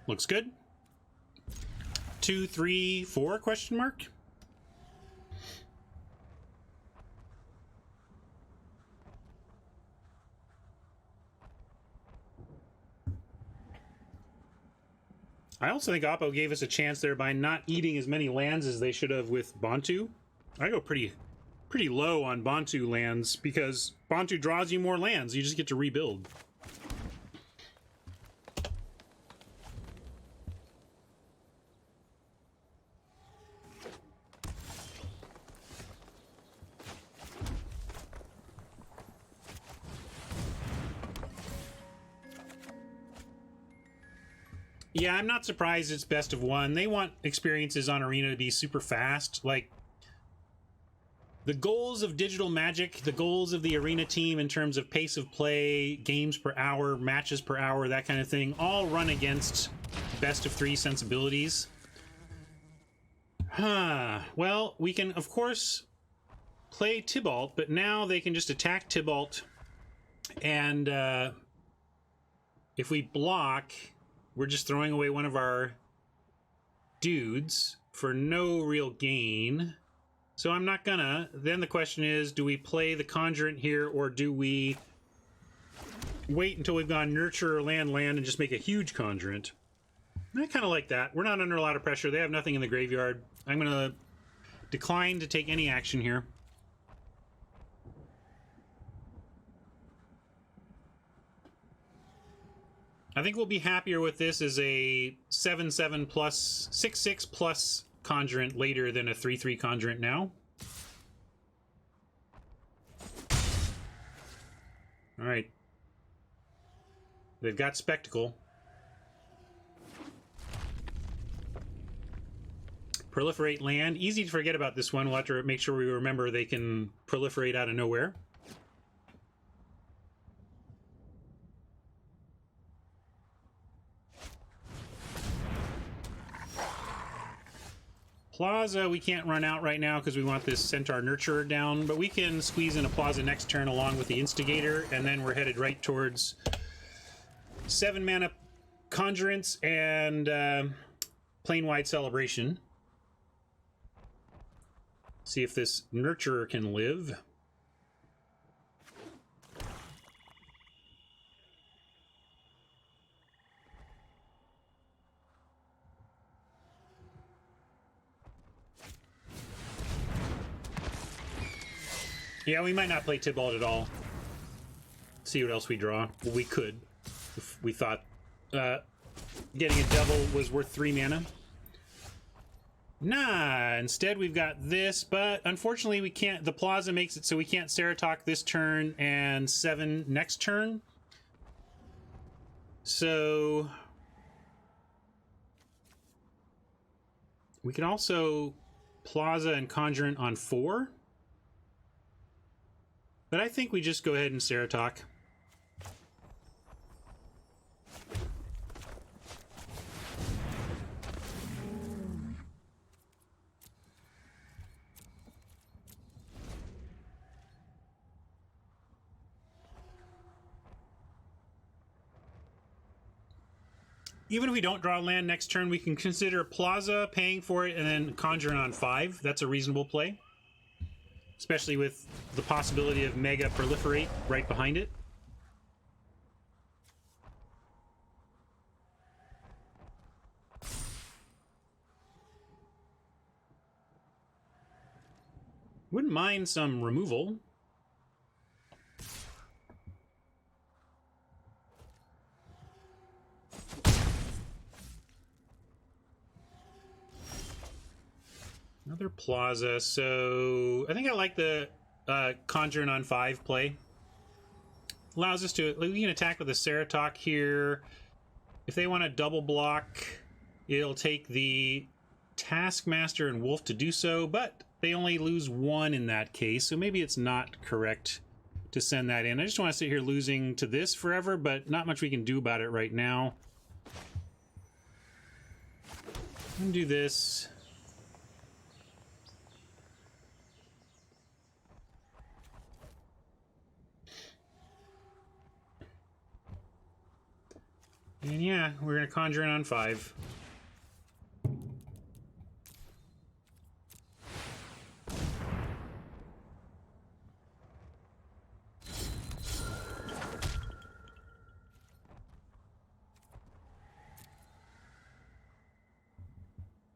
Looks good. 2, 3, 4 question mark? I also think Oppo gave us a chance there by not eating as many lands as they should have with Bantu. I go pretty low on Bantu lands because Bantu draws you more lands. You just get to rebuild. Yeah, I'm not surprised it's best of one. They want experiences on Arena to be super fast. Like, the goals of Digital Magic, the goals of the Arena team in terms of pace of play, games per hour, matches per hour, that kind of thing, all run against best of 3 sensibilities. Well, we can, of course, play Tybalt, but now they can just attack Tybalt, and if we block, we're just throwing away one of our dudes for no real gain. So I'm not gonna. Then the question is, do we play the Conjurant here, or do we wait until we've gone Nurture or land, and just make a huge Conjurant? I kind of like that. We're not under a lot of pressure. They have nothing in the graveyard. I'm gonna decline to take any action here. I think we'll be happier with this as a 7/7 plus 6/6 plus Conjurant later than a 3/3 Conjurant now. All right. They've got Spectacle. Proliferate land. Easy to forget about this one. We'll have to make sure we remember they can proliferate out of nowhere. Plaza, we can't run out right now because we want this Centaur Nurturer down, but we can squeeze in a Plaza next turn along with the Instigator, and then we're headed right towards 7 mana Conjurants and Plane-Wide Celebration. See if this Nurturer can live. Yeah, we might not play Tybalt at all. See what else we draw. Well, we could, if we thought getting a double was worth 3 mana. Nah, instead we've got this, but unfortunately we can't. The Plaza makes it so we can't Ceratok this turn and 7 next turn. So we can also Plaza and Conjurant on 4. But I think we just go ahead and Ceratok. Even if we don't draw land next turn, we can consider Plaza, paying for it, and then Conjurant on 5. That's a reasonable play. Especially with the possibility of Mega Proliferate right behind it. Wouldn't mind some removal. Another Plaza, so I think I like the Conjurant on 5 play. Allows us to, we can attack with a Ceratok here. If they want to double block, it'll take the Taskmaster and Wolf to do so, but they only lose 1 in that case, so maybe it's not correct to send that in. I just want to sit here losing to this forever, but not much we can do about it right now. I'm gonna do this. And yeah, Yeah, we're gonna conjure in on 5.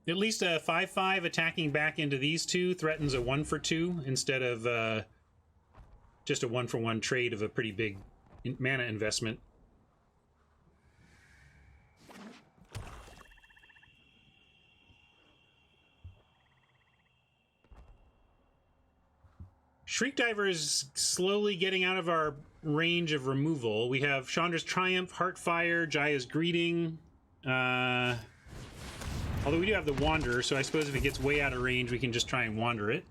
At least a 5/5 attacking back into these two threatens a 1 for 2 instead of just a 1 for 1 trade of a pretty big mana investment. Shriek Diver is slowly getting out of our range of removal. We have Chandra's Triumph, Heartfire, Jaya's Greeting. Although we do have the Wanderer, so I suppose if it gets way out of range, we can just try and wander it.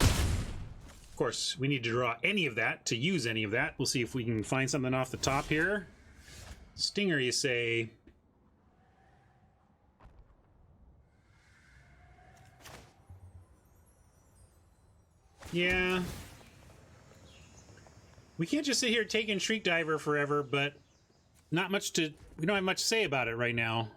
Of course, we need to draw any of that to use any of that. We'll see if we can find something off the top here. Stinger, you say? Yeah. We can't just sit here taking Shriek Diver forever, but we don't have much to say about it right now.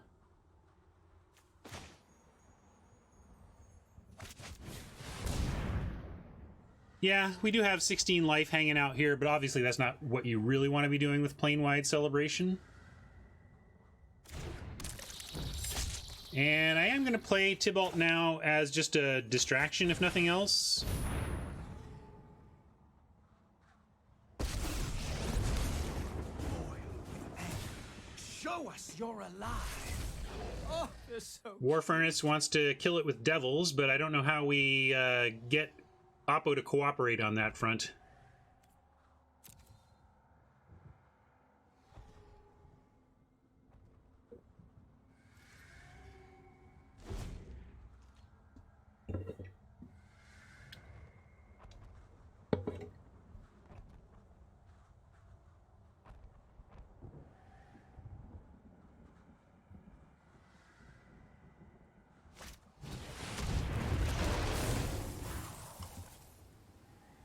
Yeah, we do have 16 life hanging out here, but obviously that's not what you really want to be doing with Plane-Wide Celebration. And I am going to play Tybalt now as just a distraction, if nothing else. Show us you're alive. Oh, they're so War Furnace wants to kill it with devils, but I don't know how we get Oppo to cooperate on that front.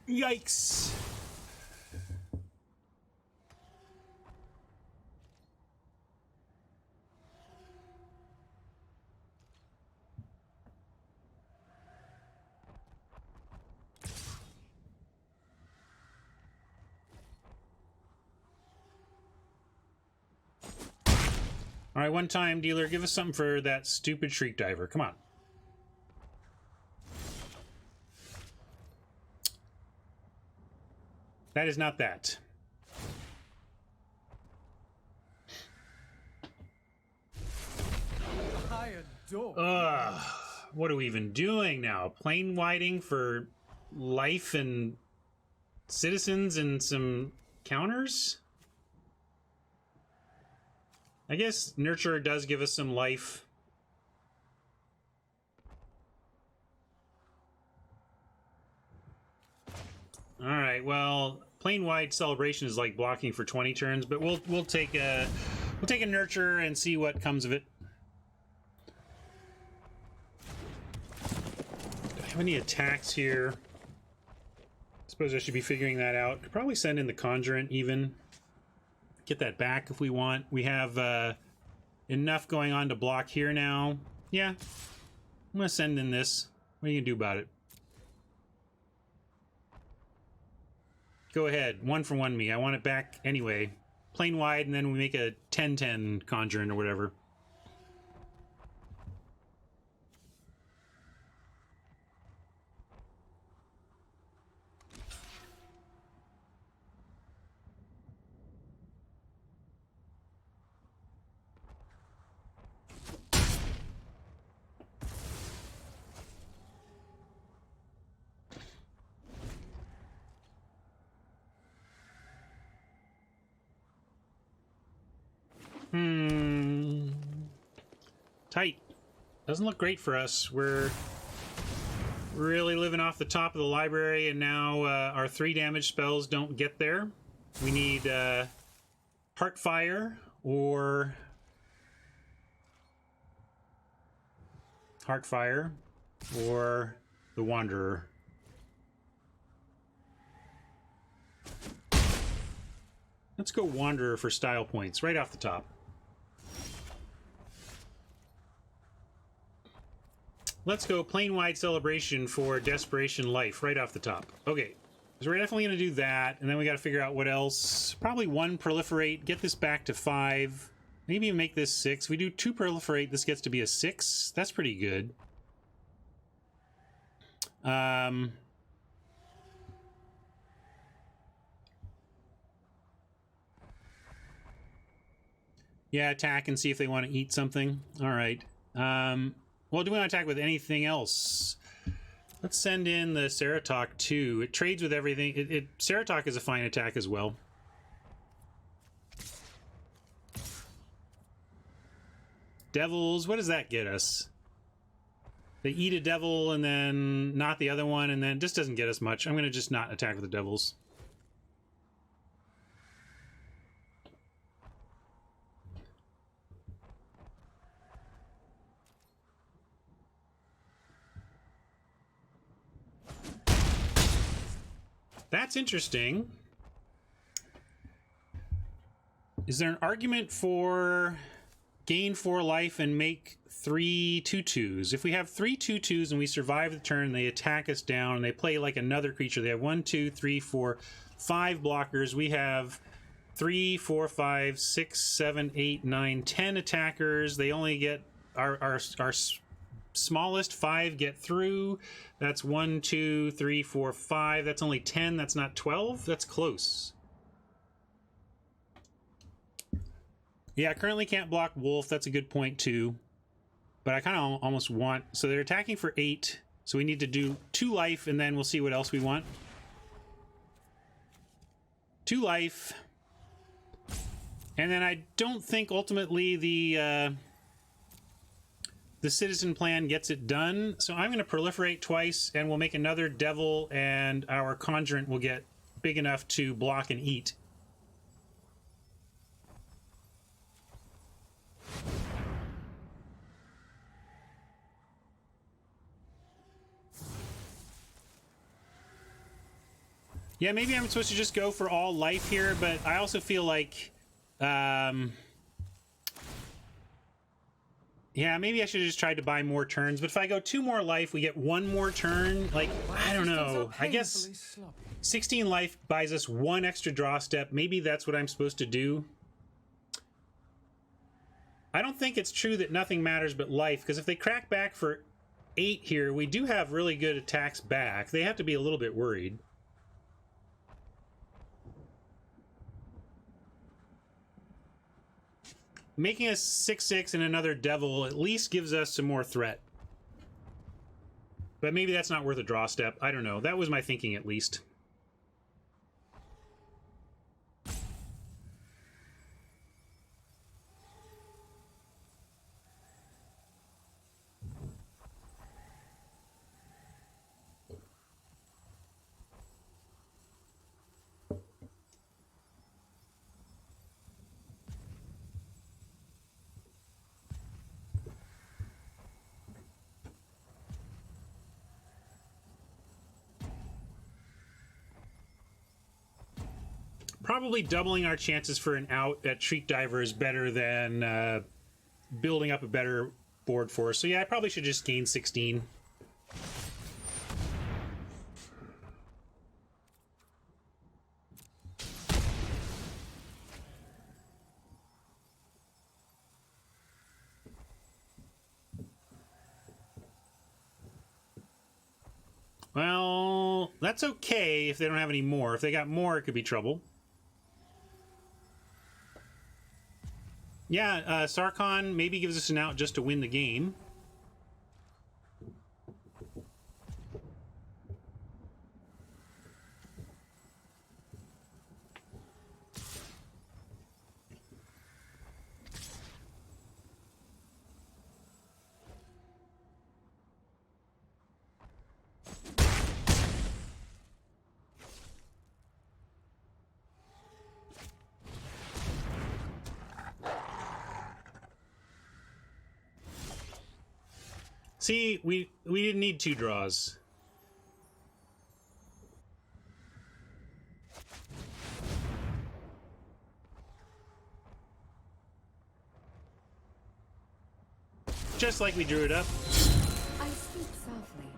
Yikes! All right, one time, dealer, give us something for that stupid Shriek Diver. Come on. That is not that. I adore. Ugh. What are we even doing now? Plane widing for life and citizens and some counters? I guess Nurturer does give us some life. All right, well, Plane-Wide Celebration is like blocking for 20 turns, but we'll take a Nurturer and see what comes of it. Do I have any attacks here? Suppose I should be figuring that out. Could probably send in the Conjurant even. Get that back if we want. We have enough going on to block here now. Yeah, I'm gonna send in this. What are you gonna do about it? Go ahead, 1 for 1 me. I want it back anyway. Plane-Wide, and then we make a 10-10 Conjurant or whatever. Tight. Doesn't look great for us. We're really living off the top of the library, and now our 3 damage spells don't get there. We need Heartfire or the Wanderer. Let's go Wanderer for style points right off the top. Let's go Plane-Wide Celebration for Desperation Life right off the top. Okay, so we're definitely going to do that, and then we got to figure out what else. Probably 1 Proliferate, get this back to 5. Maybe even make this 6. We do 2 Proliferate, this gets to be a 6. That's pretty good. Yeah, attack and see if they want to eat something. All right. Well, do we want to attack with anything else? Let's send in the Ceratok too. It trades with everything. Ceratok is a fine attack as well. Devils, what does that get us? They eat a devil and then not the other one, and then just doesn't get us much. I'm going to just not attack with the devils. That's interesting. Is there an argument for gain 4 life and make 3 2/2s? If we have 3 2/2s and we survive the turn, they attack us down and they play like another creature. They have 1, 2, 3, 4, 5 blockers. We have 3, 4, 5, 6, 7, 8, 9, 10 attackers. They only get our smallest 5 get through. That's 1, 2, 3, 4, 5. That's only 10. That's not 12. That's close. Yeah, currently can't block Wolf. That's a good point too. But I kind of almost want... So they're attacking for 8. So we need to do 2 life and then we'll see what else we want. 2 life. And then I don't think ultimately the citizen plan gets it done. So I'm going to proliferate twice and we'll make another devil and our conjurant will get big enough to block and eat. Yeah, maybe I'm supposed to just go for all life here, but I also feel like... yeah, maybe I should have just tried to buy more turns. But if I go 2 more life, we get 1 more turn. Like, I don't know. I guess 16 life buys us 1 extra draw step. Maybe that's what I'm supposed to do. I don't think it's true that nothing matters but life, because if they crack back for 8 here, we do have really good attacks back. They have to be a little bit worried. Making a 6/6 and another devil at least gives us some more threat. But maybe that's not worth a draw step. I don't know. That was my thinking at least. Probably doubling our chances for an out at Shriek Diver is better than building up a better board for us. So yeah, I probably should just gain 16. Well, that's okay if they don't have any more. If they got more, it could be trouble. Yeah, Sarkhan maybe gives us an out just to win the game. See, we didn't need 2 draws. just like we drew it up. I speak softly,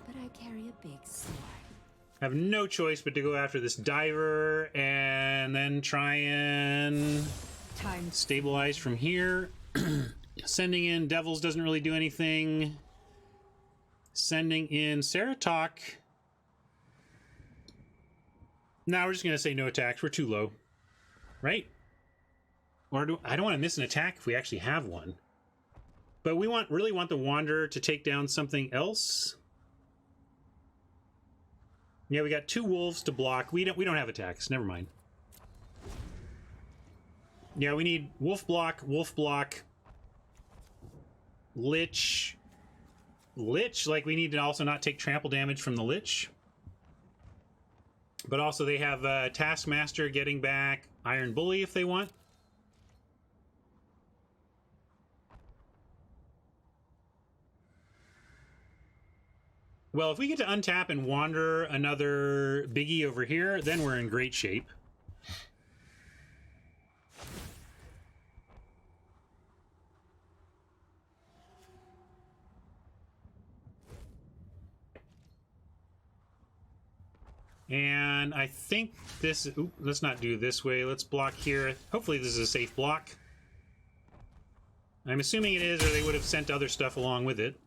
but I carry a big sword. Have no choice but to go after this diver and then try and Time. stabilize from here. Sending in devils doesn't really do anything. Sending in Ceratok. Now we're just going to say no attacks. We're too low. Right? Or I don't want to miss an attack if we actually have one. But we really want the Wanderer to take down something else. Yeah, we got 2 wolves to block. We don't have attacks. Never mind. Yeah, we need wolf block, lich. Lich, like we need to also not take trample damage from the lich. But also they have Taskmaster getting back Iron Bully if they want. Well, if we get to untap and wander another biggie over here, then we're in great shape. And I think this... Oop, let's not do this way. Let's block here. Hopefully this is a safe block. I'm assuming it is, or they would have sent other stuff along with it.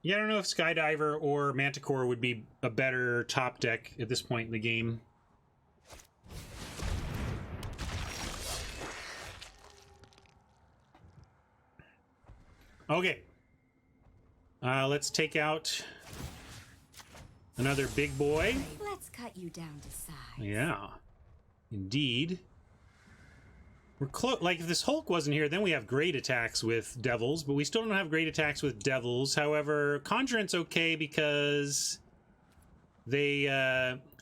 Yeah, I don't know if Skydiver or Manticore would be a better top deck at this point in the game. Okay. Let's take out another big boy. Let's cut you down to size. Yeah. Indeed. We're close. Like, if this Hulk wasn't here, then we have great attacks with devils, but we still don't have great attacks with devils. However, Conjurant's okay because they,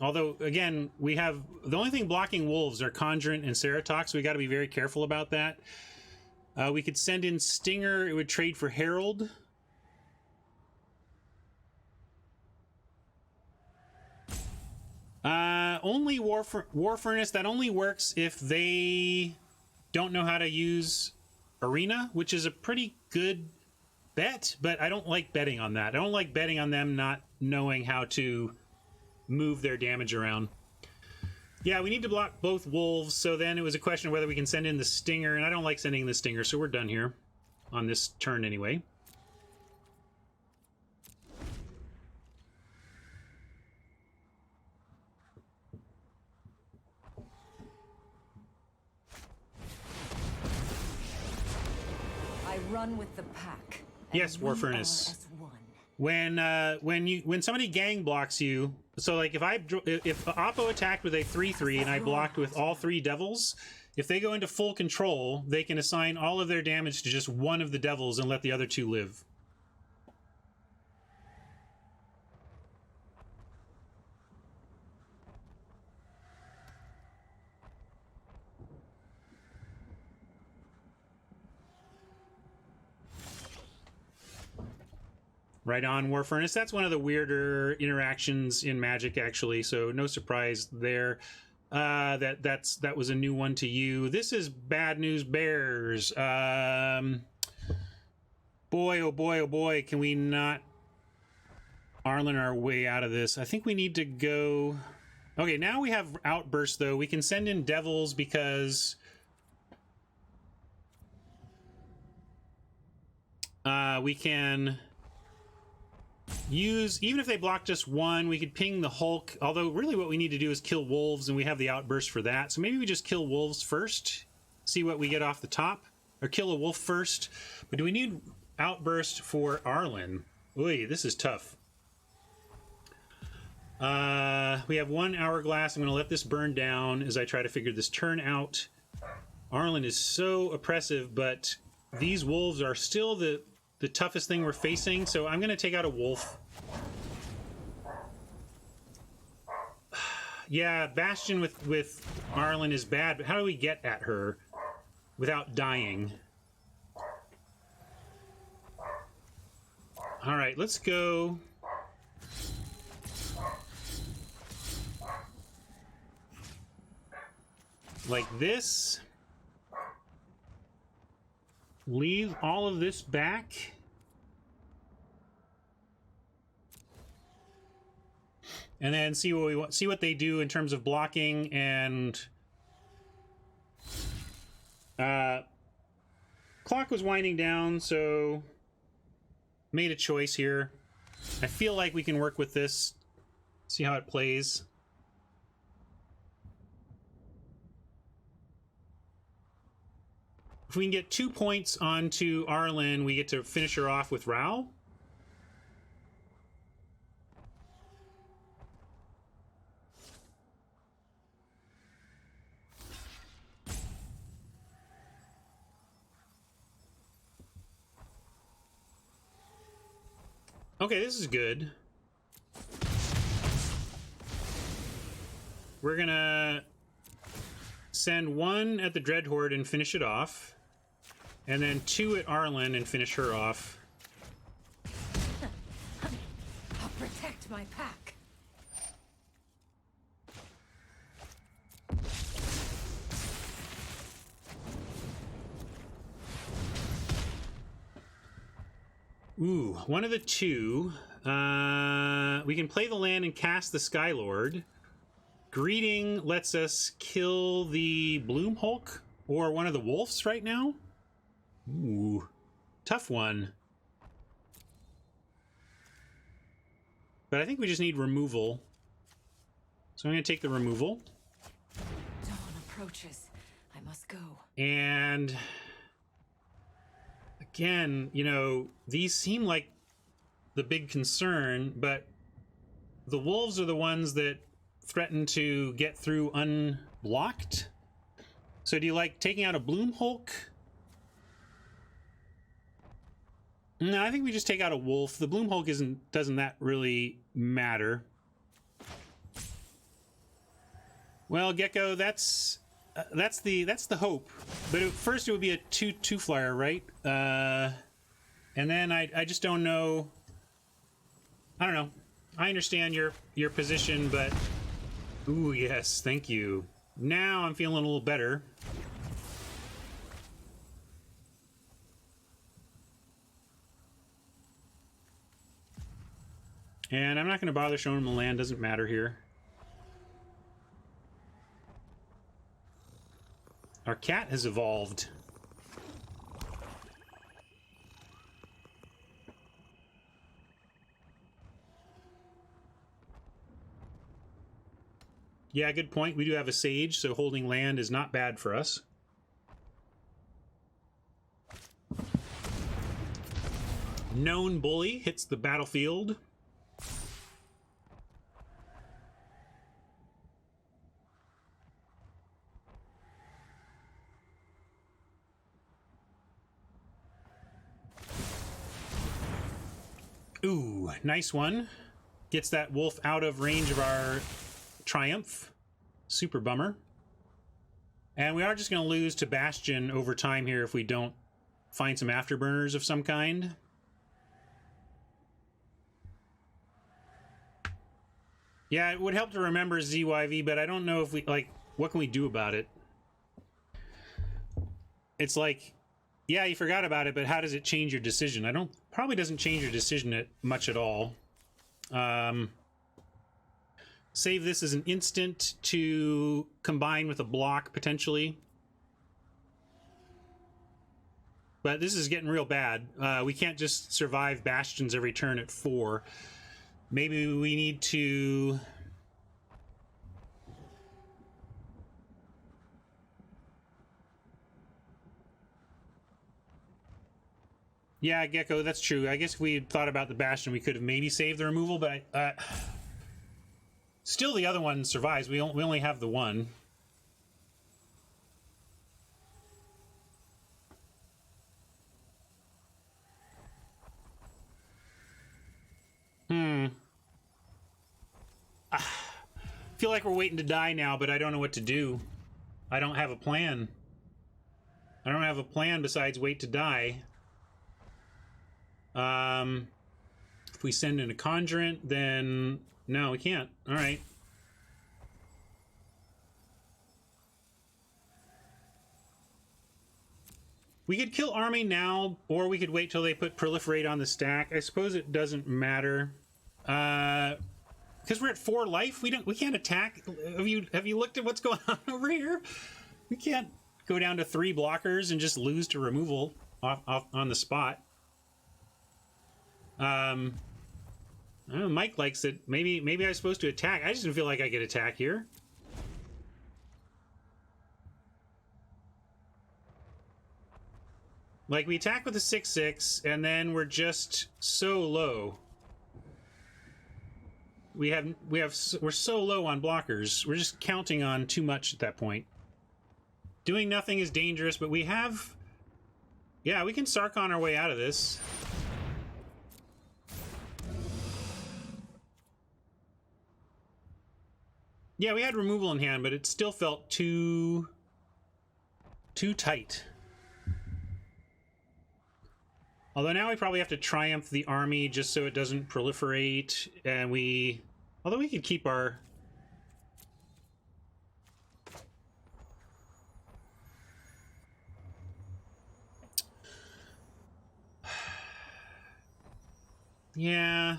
although, again, we have, the only thing blocking wolves are Conjurant and Ceratok, so we got to be very careful about that. We could send in Stinger. It would trade for Herald. Only War Furnace. That only works if they don't know how to use Arena, which is a pretty good bet, but I don't like betting on that. I don't like betting on them not knowing how to move their damage around. Yeah, we need to block both wolves, so then it was a question of whether we can send in the Stinger, and I don't like sending in the Stinger, so we're done here on this turn anyway. I run with the pack. Yes, War Furnace. When somebody gang blocks you, so like if Oppo attacked with a 3/3 and I blocked with all 3 devils, if they go into full control, they can assign all of their damage to just one of the devils and let the other 2 live. Right on, War Furnace. That's one of the weirder interactions in Magic, actually, so no surprise there. That was a new one to you. This is Bad News Bears. Boy, oh boy, oh boy, can we not Arlen our way out of this? I think we need to go... Okay, now we have Outburst, though. We can send in Devils because... we can... use, even if they block just one, we could ping the Hulk, although really what we need to do is kill wolves, and we have the outburst for that, so maybe we just kill wolves first, see what we get off the top, or kill a wolf first. But do we need outburst for Arlen? Oy, this is tough. We have 1 hourglass. I'm going to let this burn down as I try to figure this turn out. Arlen is so oppressive, but these wolves are still the toughest thing we're facing, so I'm going to take out a wolf. Yeah, Bastion with Arlen is bad, but how do we get at her without dying? All right, let's go. like this. Leave all of this back. And then see what we want, see what they do in terms of blocking and clock was winding down, so made a choice here. I feel like we can work with this, see how it plays. If we can get 2 points onto Arlen, we get to finish her off with Rao. Okay, this is good. We're gonna send 1 at the Dreadhorde and finish it off. And then 2 at Arlen and finish her off. I'll protect my pack. Ooh, one of the two. We can play the land and cast the Skylord. Greeting lets us kill the Bloom Hulk or one of the wolves right now. Ooh, tough one. But I think we just need removal. So I'm going to take the removal. Dawn approaches. I must go. And again, you know, these seem like the big concern, but the wolves are the ones that threaten to get through unblocked. So do you like taking out a Bloom Hulk? No, I think we just take out a wolf. The Bloom Hulk doesn't that really matter. Well, Gecko, that's the hope. But first it would be a 2/2 flyer, right? And then I just don't know. I don't know. I understand your position, but ooh, yes, thank you. Now I'm feeling a little better. And I'm not going to bother showing him the land. Doesn't matter here. Our cat has evolved. Yeah, good point. We do have a sage, so holding land is not bad for us. Known bully hits the battlefield. Ooh, nice one. Gets that wolf out of range of our Triumph. Super bummer. And we are just going to lose to Bastion over time here if we don't find some afterburners of some kind. Yeah, it would help to remember ZYV, but I don't know if we, like, what can we do about it? It's like, yeah, you forgot about it, but how does it change your decision? Probably doesn't change your decision much at all. Save this as an instant to combine with a block, potentially. But this is getting real bad. We can't just survive Bastions every turn at 4. Maybe we need to... Yeah, Gecko, that's true. I guess if we had thought about the Bastion, we could have maybe saved the removal, but still the other one survives. We only have the one. I feel like we're waiting to die now, but I don't know what to do. I don't have a plan. I don't have a plan besides wait to die. If we send in a Conjurant, then... No, we can't. Alright. We could kill army now, or we could wait till they put proliferate on the stack. I suppose it doesn't matter. Because we're at 4 life, we can't attack. Have you looked at what's going on over here? We can't go down to 3 blockers and just lose to removal off on the spot. I don't know, Mike likes it. Maybe I was supposed to attack. I just didn't feel like I could attack here. Like, we attack with a 6/6, and then we're just so low. We're so low on blockers. We're just counting on too much at that point. Doing nothing is dangerous, but we have... Yeah, we can Sarkon our way out of this. Yeah, we had removal in hand, but it still felt too tight. Although now we probably have to triumph the army just so it doesn't proliferate, and although we could keep our... Yeah.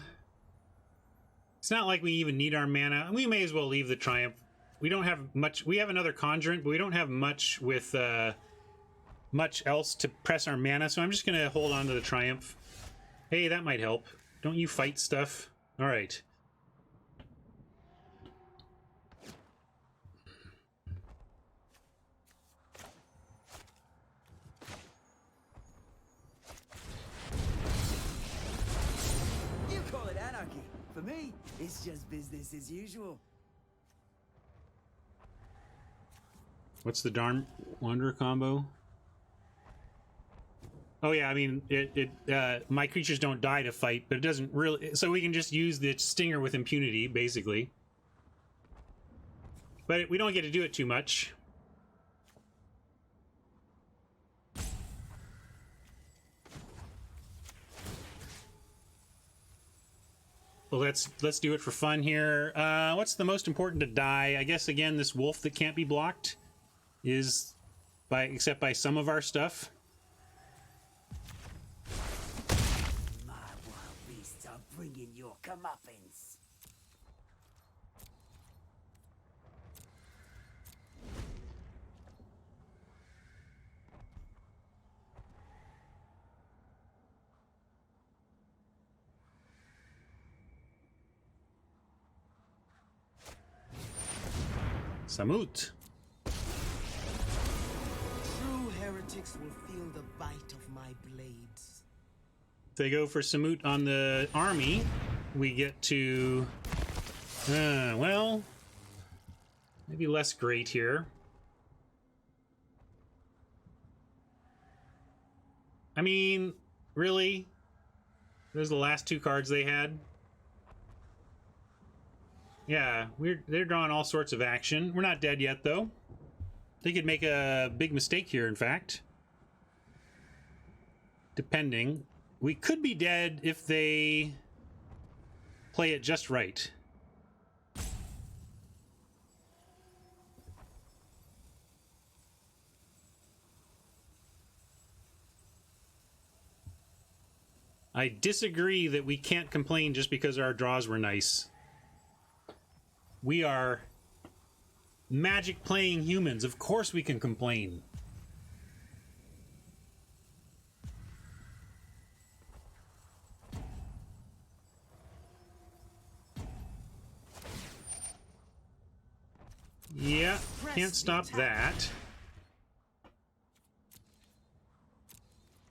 It's not like we even need our mana. We may as well leave the triumph. We don't have much. We have another conjurant, but we don't have much with much else to press our mana, so I'm just gonna hold on to the triumph. Hey, that might help. Don't you fight stuff? All right. You call it anarchy. For me, it's just business as usual. What's the Darn Wanderer combo? Oh yeah, I mean, my creatures don't die to fight, but it doesn't really... So we can just use the Stinger with impunity, basically. But we don't get to do it too much. Well, let's do it for fun here. What's the most important to die? I guess, again, this wolf that can't be blocked is except by some of our stuff. My wild beasts are bringing your comeuppance. Samut. True heretics will feel the bite of my blades. If they go for Samut on the army, we get to... well... maybe less great here. I mean, really? Those are the last 2 cards they had? Yeah, they're drawing all sorts of action. We're not dead yet, though. They could make a big mistake here, in fact. Depending. We could be dead if they play it just right. I disagree that we can't complain just because our draws were nice. We are Magic playing humans. Of course we can complain. Yeah, can't stop that.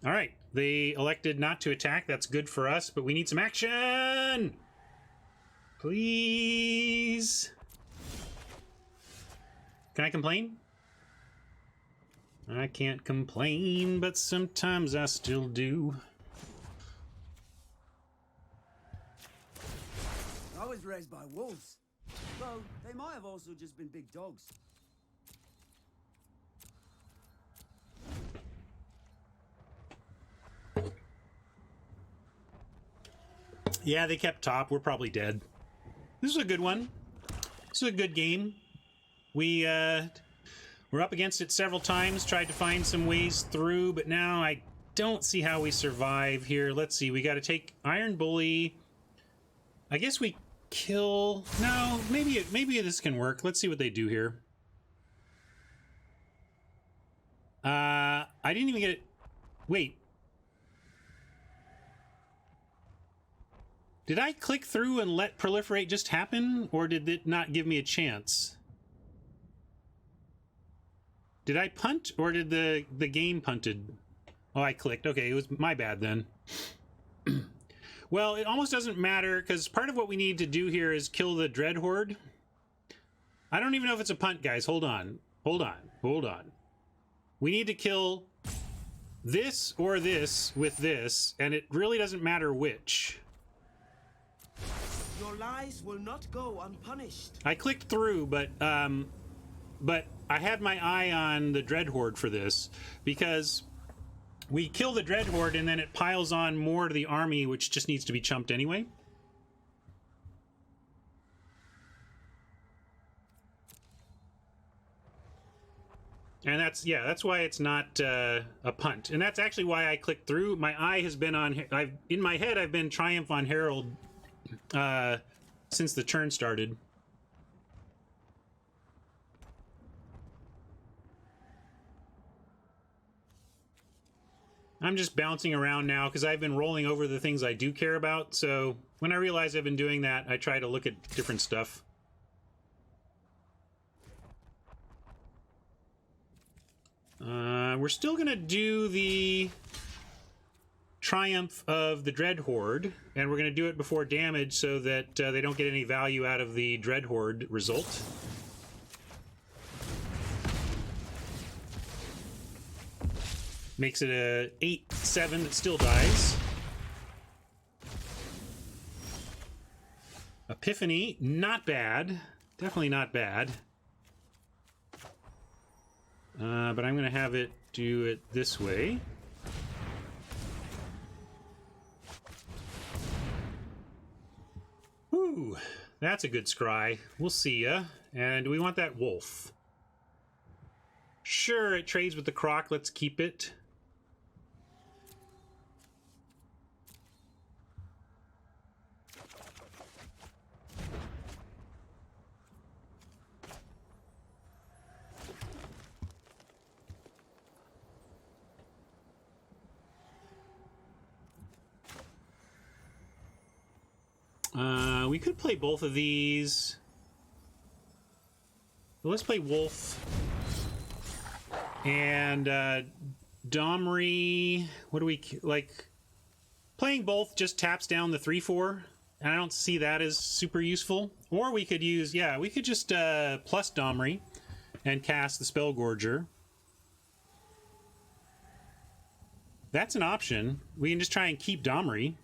All right, they elected not to attack. That's good for us, but we need some action! Please? Can I complain? I can't complain, but sometimes I still do. I was raised by wolves. Though they might have also just been big dogs. Yeah, they kept top. We're probably dead. This is a good one. This is a good game. We We're up against it several times, tried to find some ways through, but now I don't see how we survive here. Let's see, we got to take Iron Bully. I guess we kill... No, maybe this can work. Let's see what they do here. I didn't even get it... Wait. Did I click through and let proliferate just happen, or did it not give me a chance? Did I punt, or did the game punted? Oh, I clicked. Okay, it was my bad then. Well, it almost doesn't matter, because part of what we need to do here is kill the Dread Horde. I don't even know if it's a punt, guys. Hold on. Hold on. Hold on. We need to kill this or this with this, and it really doesn't matter which. Your lies will not go unpunished. I clicked through, but I had my eye on the Dread Horde for this, because we kill the Dread Horde and then it piles on more to the army, which just needs to be chumped anyway. And that's why it's not a punt. And that's actually why I clicked through. My eye has been on... in my head, I've been Triumph on Herald since the turn started. I'm just bouncing around now because I've been rolling over the things I do care about. So when I realize I've been doing that, I try to look at different stuff. We're still going to do the Triumph of the Dread Horde, and we're going to do it before damage so that they don't get any value out of the Dread Horde result. Makes it a 8-7 that still dies. Epiphany, not bad. Definitely not bad. But I'm going to have it do it this way. Whew, that's a good scry. We'll see ya. And do we want that wolf? Sure, it trades with the croc. Let's keep it. We could play both of these. Well, let's play Wolf. And Domri, what do we like? Playing both just taps down the 3/4, and I don't see that as super useful. Or we could use, yeah, we could just plus Domri and cast the Spell Gorger. That's an option. We can just try and keep Domri.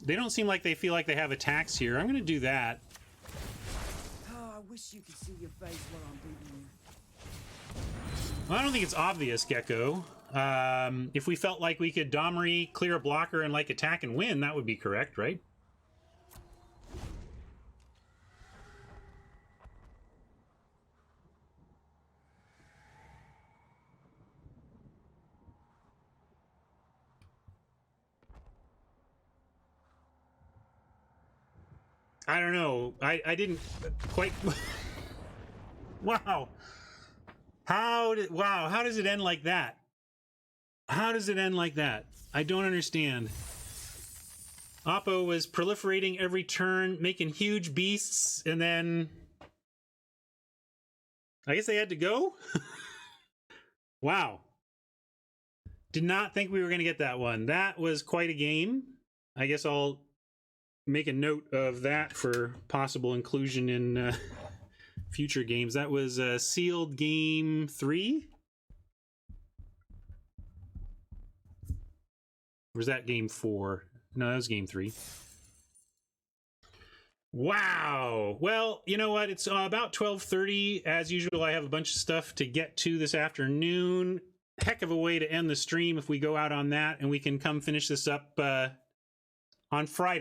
They don't seem like they feel like they have attacks here. I'm going to do that. Oh, I wish you could see your face while I'm beating you. Well, I don't think it's obvious, Gecko. If we felt like we could Domri, clear a blocker, and like attack and win, that would be correct, right? I don't know. I didn't quite... Wow. How does it end like that? How does it end like that? I don't understand. Oppo was proliferating every turn, making huge beasts, and then... I guess they had to go? Wow. Did not think we were going to get that one. That was quite a game. I guess I'll make a note of that for possible inclusion in future games. That was sealed game 3? Or was that game 4? No, that was game 3. Wow. Well, you know what? It's about 12:30. As usual, I have a bunch of stuff to get to this afternoon. Heck of a way to end the stream if we go out on that, and we can come finish this up on Friday.